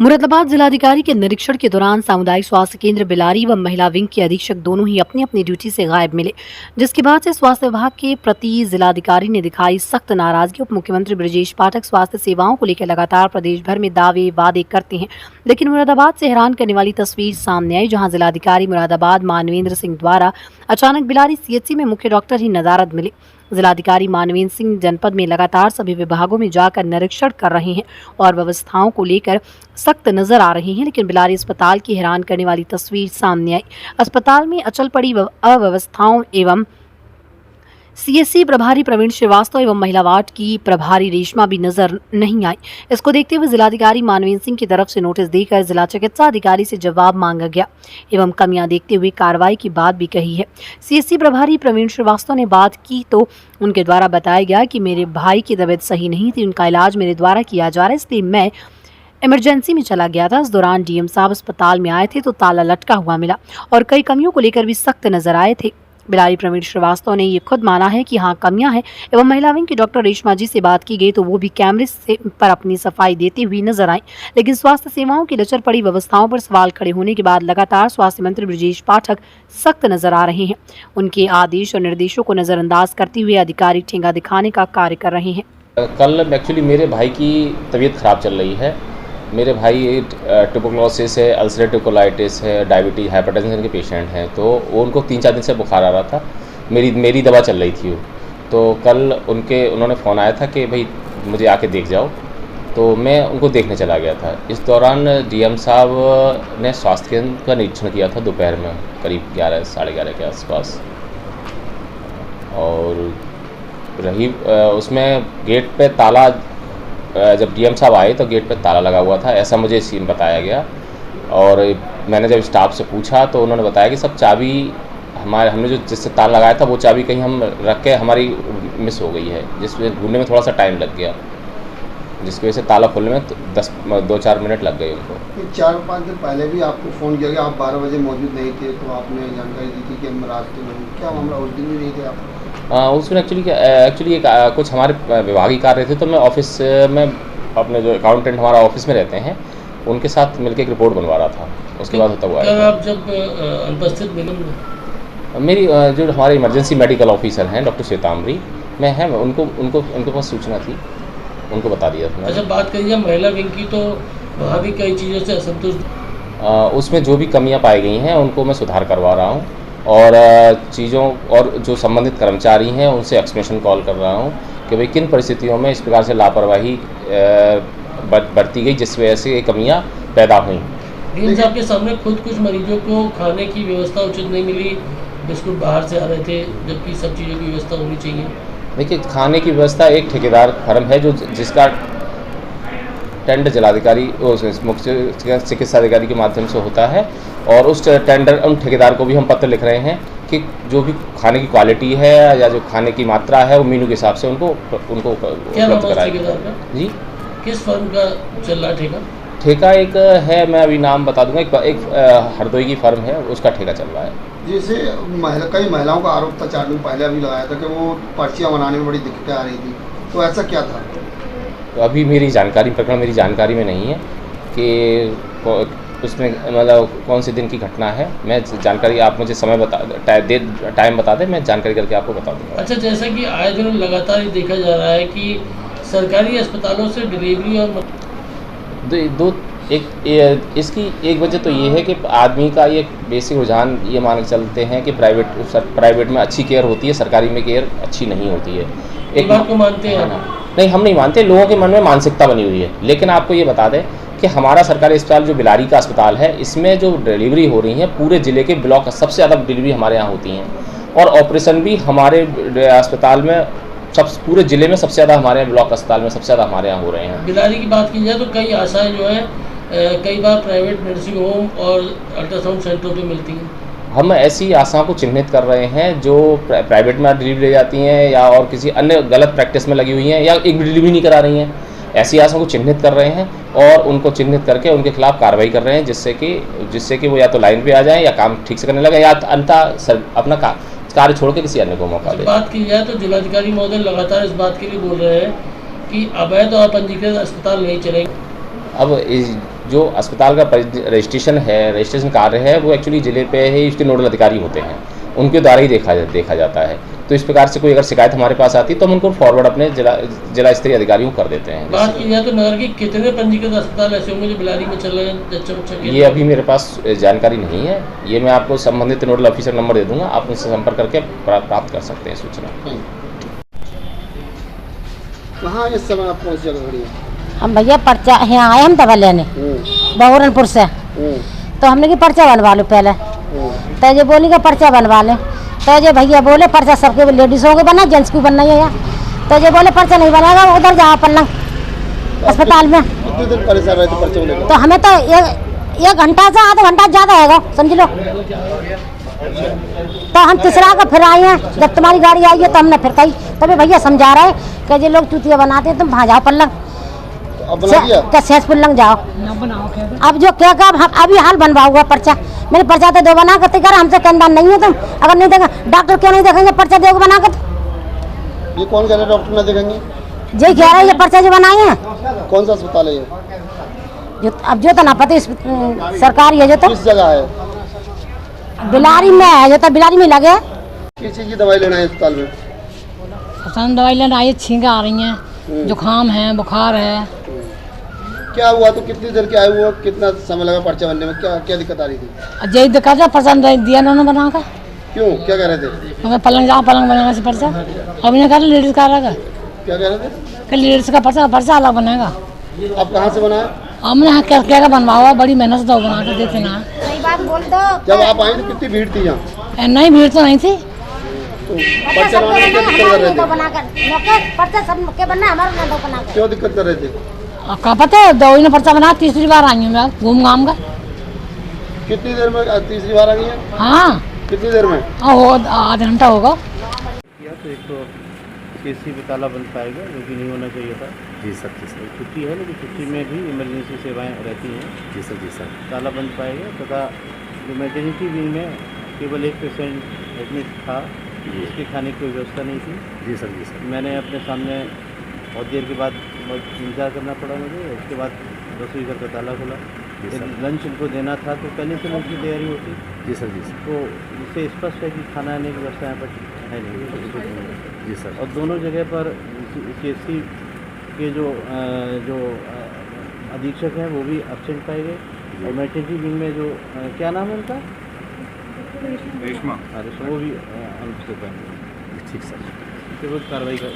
मुरादाबाद जिलाधिकारी के निरीक्षण के दौरान सामुदायिक स्वास्थ्य केंद्र बिलारी व महिला विंग के अधीक्षक दोनों ही अपनी अपनी ड्यूटी से गायब मिले, जिसके बाद से स्वास्थ्य विभाग के प्रति जिलाधिकारी ने दिखाई सख्त नाराजगी। उप मुख्यमंत्री ब्रजेश पाठक स्वास्थ्य सेवाओं को लेकर लगातार प्रदेश भर में दावे वादे करते हैं, लेकिन मुरादाबाद से हैरान करने वाली तस्वीर सामने आई, जहाँ जिलाधिकारी मुरादाबाद मानवेंद्र सिंह द्वारा अचानक बिलारी सीएचसी में मुख्य डॉक्टर ही नदारद मिले। जिलाधिकारी मानवेंद्र सिंह जनपद में लगातार सभी विभागों में जाकर निरीक्षण कर रहे हैं और व्यवस्थाओं को लेकर सख्त नजर आ रहे हैं, लेकिन बिलारी अस्पताल की हैरान करने वाली तस्वीर सामने आई। अस्पताल में अचल पड़ी अव्यवस्थाओं एवं सीएससी प्रभारी प्रवीण श्रीवास्तव एवं महिला वार्ड की प्रभारी रेशमा भी नजर नहीं आई। इसको देखते हुए जिलाधिकारी मानवेंद्र सिंह की तरफ से नोटिस देकर जिला चिकित्सा अधिकारी से जवाब मांगा गया एवं कमियां देखते हुए कार्रवाई की बात भी कही है। सीएससी प्रभारी प्रवीण श्रीवास्तव ने बात की तो उनके द्वारा बताया गया कि मेरे भाई की तबीयत सही नहीं थी, उनका इलाज मेरे द्वारा किया जा रहा है, इसलिए मैं इमरजेंसी में चला गया था। इस दौरान डीएम साहब अस्पताल में आए थे तो ताला लटका हुआ मिला और कई कमियों को लेकर भी सख्त नजर आए थे। बिलारी प्रवीण श्रीवास्तव ने ये खुद माना है कि हाँ कमियां हैं एवं महिला विंग की डॉक्टर रेशमा जी से बात की गई तो वो भी कैमरे से पर अपनी सफाई देती हुई नजर आई, लेकिन स्वास्थ्य सेवाओं की लचर पड़ी व्यवस्थाओं पर सवाल खड़े होने के बाद लगातार स्वास्थ्य मंत्री ब्रजेश पाठक सख्त नजर आ रहे हैं। उनके आदेश और निर्देशों को नजरअंदाज करते हुए अधिकारी ठेंगा दिखाने का कार्य कर रहे हैं। कल एक्चुअली मेरे भाई की तबीयत खराब चल रही है। मेरे भाई ट्यूबरकुलोसिस है, अल्सरेटिव कोलाइटिस है, डायबिटीज, हाइपरटेंशन के पेशेंट हैं, तो उनको 3-4 दिन से बुखार आ रहा था। मेरी दवा चल रही थी वो, तो कल उन्होंने फ़ोन आया था कि भाई मुझे आके देख जाओ, तो मैं उनको देखने चला गया था। इस दौरान डीएम साहब ने स्वास्थ्य केंद्र का निरीक्षण किया था दोपहर में करीब 11-11:30 के आसपास, और रही उसमें गेट पे ताला, जब डीएम साहब आए तो गेट पर ताला लगा हुआ था, ऐसा मुझे सीन बताया गया। और मैंने जब स्टाफ से पूछा तो उन्होंने बताया कि सब चाबी हमने जो जिससे ताला लगाया था वो चाबी कहीं हम रख के हमारी मिस हो गई है, जिसमें ढूंढने में थोड़ा सा टाइम लग गया, जिसकी वजह से ताला खोलने में 2-4 मिनट लग गए उनको। 4-5 दिन पहले भी आपको फ़ोन किया गया, आप 12 बजे मौजूद नहीं थे, तो आपने जानकारी दी थी कि हम रास्ते में, क्या मामला उस दिन भी नहीं थे आप? उसमें एक्चुअली कुछ हमारे विभागीय कार्य थे, तो मैं ऑफिस में अपने जो अकाउंटेंट हमारा ऑफिस में रहते हैं उनके साथ मिलकर एक रिपोर्ट बनवा रहा था। उसके बाद होता हुआ आप जब अनुपस्थित मिले, मेरी जो हमारे इमरजेंसी मेडिकल ऑफिसर हैं डॉक्टर श्वेतांबरी मैं हैं, उनके पास सूचना थी, उनको बता दिया था। अच्छा, बात करिए महिला विंग की, तो वहाँ भी कई चीज़ों से असंतुष्ट, उसमें जो भी कमियाँ पाई गई हैं उनको मैं सुधार करवा रहा हूँ, और चीज़ों और जो संबंधित कर्मचारी हैं उनसे एक्सप्लेनेशन कॉल कर रहा हूँ कि भाई किन परिस्थितियों में इस प्रकार से लापरवाही बरती गई जिस वजह से ये कमियाँ पैदा हुई। डीएम साहब के सामने खुद कुछ मरीजों को खाने की व्यवस्था उचित नहीं मिली, बिस्कुट बाहर से आ रहे थे, जबकि सब चीज़ों की व्यवस्था होनी चाहिए। देखिए, खाने की व्यवस्था एक ठेकेदार फर्म है जिसका टेंडर जिलाधिकारी मुख्य चिकित्सा अधिकारी के माध्यम से होता है, और उस टेंडर उन ठेकेदार को भी हम पत्र लिख रहे हैं कि जो भी खाने की क्वालिटी है या जो खाने की मात्रा है वो मीनू के हिसाब से उनको उपलब्ध कराएंगे। जी, किस फर्म का चल रहा ठेका? ठेका एक है, मैं अभी नाम बता दूंगा, एक हरदोई की फर्म है, उसका ठेका चल रहा है। जैसे कई महिलाओं का आरोप था 4 दिन पहले अभी लगाया था कि वो पर्चियाँ बनाने में बड़ी दिक्कतें आ रही थी, तो ऐसा क्या था? तो अभी मेरी जानकारी में नहीं है कि उसमें मतलब कौन से दिन की घटना है। मैं जानकारी, आप मुझे समय टाइम बता दें, मैं जानकारी करके आपको बता दूँगा। अच्छा, जैसा कि आए दिन लगातार ये देखा जा रहा है कि सरकारी अस्पतालों से डिलीवरी और इसकी एक वजह तो ये है कि आदमी का ये बेसिक रुझान ये मान के चलते हैं कि प्राइवेट में अच्छी केयर होती है, सरकारी में केयर अच्छी नहीं होती है। एक बात को मानते हैं ना? नहीं, हम नहीं मानते, लोगों के मन में मानसिकता बनी हुई है। लेकिन आपको ये बता दें कि हमारा सरकारी अस्पताल जो बिलारी का अस्पताल है, इसमें जो डिलीवरी हो रही है पूरे ज़िले के ब्लॉक सबसे ज़्यादा डिलीवरी हमारे यहाँ होती हैं, और ऑपरेशन भी हमारे अस्पताल में पूरे ज़िले में सबसे ज़्यादा हमारे ब्लॉक अस्पताल में सबसे ज़्यादा हमारे यहाँ हो रहे हैं। बिलारी की बात की जाए तो कई आशाएं जो है कई बार प्राइवेट नर्सिंग होम और अल्ट्रासाउंड सेंटरों पे मिलती हैं। हम ऐसी आशाओं को चिन्हित कर रहे हैं जो प्राइवेट में डिलीवरी ले जाती हैं या और किसी अन्य गलत प्रैक्टिस में लगी हुई हैं या एक डिलीवरी नहीं करा रही हैं। ऐसी आशाओं को चिन्हित कर रहे हैं और उनको चिन्हित करके उनके खिलाफ कार्रवाई कर रहे हैं, जिससे कि वो या तो लाइन पे आ जाएं या काम ठीक से करने लगे, या अंततः अपना कार्य छोड़ के किसी अन्य को मौका दे। बात की जाए तो जिलाधिकारी महोदय लगातार इस बात के लिए बोल रहे हैं कि अवैध और पंजीकृत अस्पताल नहीं चलेंगे। अब जो अस्पताल का रजिस्ट्रेशन कार्य है वो एक्चुअली ज़िले पे ही उसके नोडल अधिकारी होते हैं, उनके द्वारा ही देखा जाता है। तो इस प्रकार से कोई अगर शिकायत हमारे पास आती है तो हम उनको फॉरवर्ड अपने जिला स्तरीय अधिकारियों को कर देते हैं। बात की जाए तो नगर के कितने पंजीकृत अस्पताल ऐसे होंगे जो बिलारी में चल रहे हैं जच्चा बच्चा के? ये अभी मेरे पास जानकारी नहीं है, ये मैं आपको संबंधित नोडल ऑफिसर नंबर दे दूंगा, आप उनसे संपर्क करके प्राप्त कर सकते हैं सूचना। कहाँ इस समय आप पहुँच जगह खड़ी है? हम भैया पर्चा यहाँ आए हम दवा लेने बहुरनपुर से, तो हमने की पर्चा बनवा लो पहले, तो जो बोली का पर्चा बनवा ले, तो जो भैया बोले पर्चा सबके लेडीज़ों के बना, जेंट्स को बनना है यहाँ, तो जो बोले पर्चा नहीं बनेगा उधर जाओ पलंग अस्पताल में। कितने दिन परेशान रहे थे पर्चे लेकर? तो हमें तो एक घंटा से आधा घंटा ज़्यादा है समझ लो। तो हम तीसरा का फिर आए हैं, जब तुम्हारी गाड़ी आई है तो हमने फिर कही, तभी भैया समझा रहे कि ये लोग चूतिया बनाते हैं, तुम वहाँ जाओ पलंग, क्या सहजपुर लंग जाओ। अब जो क्या अभी हाल बनवा हुआ पर्चा, मेरे पर्चा तो दो बना करते कर, हमसे कहना नहीं है तुम, अगर नहीं देगा डॉक्टर क्यों नहीं देखेंगे पर्चा दो बना कर? ये कौन कह रहे डॉक्टर न देखेंगे? जी कह रहे हैं ये पर्चा जो बनाए हैं। कौन सा अस्पताल है ये? अब जो तो ना पता सरकारी है, जो तो किस जगह है? बिलारी में है, जो तो बिलारी में लगे। किस चीज़ की दवाई लेना है अस्पताल में? दवाई लेना आई, छींकें आ रही हैं, जुकाम है, बुखार है। क्या हुआ? तो कितनी देर के आए हुए, कितना समय लगा पर्चा बनने में, क्या क्या दिक्कत आ रही थी? जय दिक्कत पसंद दिया उन्होंने बना कर। क्यों, क्या कह रहे थे? हमें पलंग जाओ, पलंग बनेगा से पर्चा, अभी ने कहा लेडीज़ का अलग है, क्या कह रहे थे? कि लेडीज़ का पर्चा अलग बनेगा। आप कहाँ से बनाए? हमने क्या बनवा हुआ, बड़ी मेहनत से तो बना कर देते ना। सही बात बोल दो। जब आप आए तो कितनी भीड़ थी यहाँ? नहीं भीड़ तो नहीं थी। तो पर्चा बनाने में क्या दिक्कत कर रहे थे? क्यों दिक्कत कर रहे थे? का पता है, दो ही ने पर्चा बना, तीसरी बार आई हूँ मैं घूम घाम कर। कितनी देर में तीसरी बार आ गई है? हाँ कितनी देर में? आधा घंटा होगा। तो एक तो केसी पे ताला बंद पाएगा, जो कि नहीं होना चाहिए था। जी सर, जी सर। छुट्टी है, लेकिन छुट्टी में भी इमरजेंसी सेवाएं रहती हैं। जी सर, जी सर। ताला बंद पाएगा तथा जो मैटरनिटी विंग में केवल एक पेशेंट एडमिट था, जिसके खाने की कोई व्यवस्था नहीं थी। जी सर, जी सर। मैंने अपने सामने बहुत देर के बाद बहुत इंतजार करना पड़ा मुझे। उसके बाद रसोई घर का ताला खुला। लंच उनको देना था तो पहले से लंच की तैयारी होती। जी सर, जी सर। तो इससे स्पष्ट है कि खाना आने की व्यवस्था यहाँ पर है नहीं। जी सर। और दोनों जगह पर CHC के जो अधीक्षक हैं वो भी एब्सेंट पाए गए। और मैटरनिटी विंग में जो क्या नाम है उनका, रेशमा, वो भी अनुपस्थित पाए गए। ठीक सर। इसके विरुद्ध कार्रवाई कर